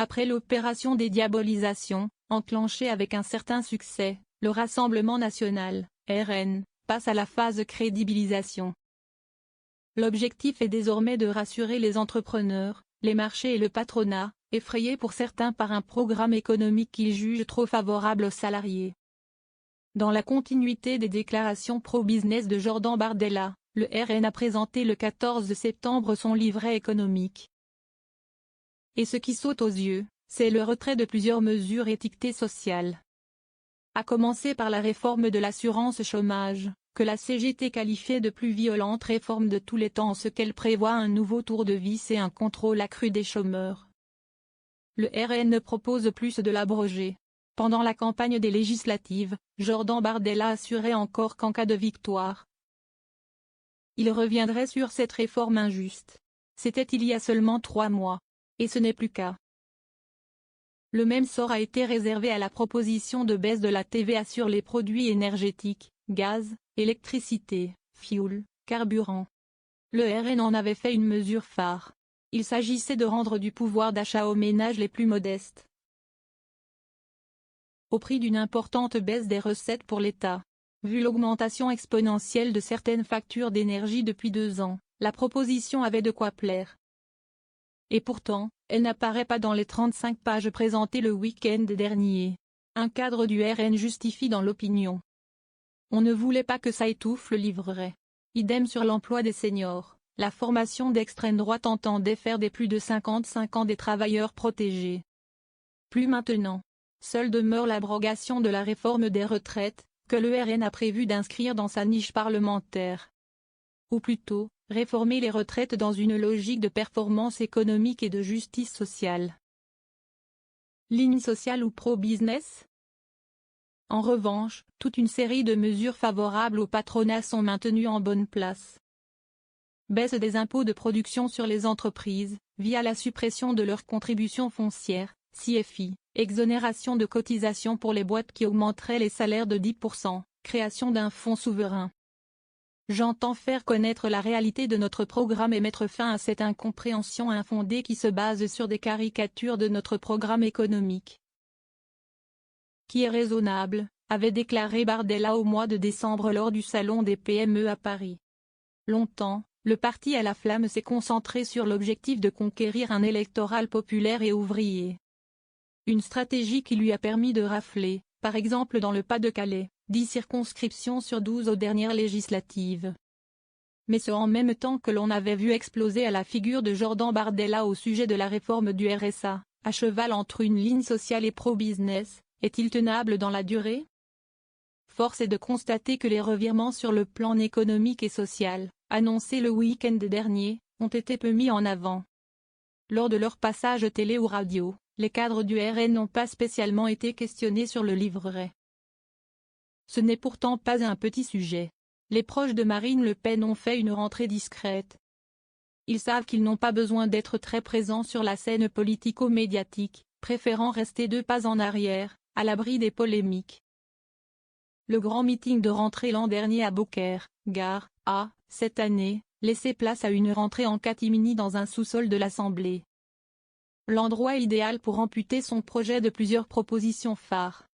Après l'opération dédiabolisation, enclenchée avec un certain succès, le Rassemblement national, RN, passe à la phase crédibilisation. L'objectif est désormais de rassurer les entrepreneurs, les marchés et le patronat, effrayés pour certains par un programme économique qu'ils jugent trop favorable aux salariés. Dans la continuité des déclarations pro-business de Jordan Bardella, le RN a présenté le 14 septembre son livret économique. Et ce qui saute aux yeux, c'est le retrait de plusieurs mesures étiquetées sociales. À commencer par la réforme de l'assurance chômage, que la CGT qualifiait de plus violente réforme de tous les temps en ce qu'elle prévoit un nouveau tour de vis et un contrôle accru des chômeurs. Le RN propose plus de l'abroger. Pendant la campagne des législatives, Jordan Bardella assurait encore qu'en cas de victoire, il reviendrait sur cette réforme injuste. C'était il y a seulement 3 mois. Et ce n'est plus qu'à. Le même sort a été réservé à la proposition de baisse de la TVA sur les produits énergétiques, gaz, électricité, fioul, carburant. Le RN en avait fait une mesure phare. Il s'agissait de rendre du pouvoir d'achat aux ménages les plus modestes, au prix d'une importante baisse des recettes pour l'État. Vu l'augmentation exponentielle de certaines factures d'énergie depuis 2 ans, la proposition avait de quoi plaire. Et pourtant, elle n'apparaît pas dans les 35 pages présentées le week-end dernier. Un cadre du RN justifie dans l'opinion. On ne voulait pas que ça étouffe le livret. Idem sur l'emploi des seniors. La formation d'extrême droite entendait faire des plus de 55 ans des travailleurs protégés. Plus maintenant. Seule demeure l'abrogation de la réforme des retraites, que le RN a prévu d'inscrire dans sa niche parlementaire. Ou plutôt, réformer les retraites dans une logique de performance économique et de justice sociale. Ligne sociale ou pro-business ? En revanche, toute une série de mesures favorables au patronat sont maintenues en bonne place. Baisse des impôts de production sur les entreprises, via la suppression de leur contribution foncière, CFI, exonération de cotisations pour les boîtes qui augmenteraient les salaires de 10%, création d'un fonds souverain. J'entends faire connaître la réalité de notre programme et mettre fin à cette incompréhension infondée qui se base sur des caricatures de notre programme économique. Qui est raisonnable, avait déclaré Bardella au mois de décembre lors du salon des PME à Paris. Longtemps, le parti à la flamme s'est concentré sur l'objectif de conquérir un électorat populaire et ouvrier. Une stratégie qui lui a permis de rafler, par exemple dans le Pas-de-Calais, 10 circonscriptions sur 12 aux dernières législatives. Mais ce en même temps que l'on avait vu exploser à la figure de Jordan Bardella au sujet de la réforme du RSA, à cheval entre une ligne sociale et pro-business, est-il tenable dans la durée ? Force est de constater que les revirements sur le plan économique et social, annoncés le week-end dernier, ont été peu mis en avant. Lors de leur passage télé ou radio, les cadres du RN n'ont pas spécialement été questionnés sur le livret. Ce n'est pourtant pas un petit sujet. Les proches de Marine Le Pen ont fait une rentrée discrète. Ils savent qu'ils n'ont pas besoin d'être très présents sur la scène politico-médiatique, préférant rester 2 pas en arrière, à l'abri des polémiques. Le grand meeting de rentrée l'an dernier à Beaucaire, Gare, a, cette année, laissé place à une rentrée en catimini dans un sous-sol de l'Assemblée. L'endroit idéal pour amputer son projet de plusieurs propositions phares.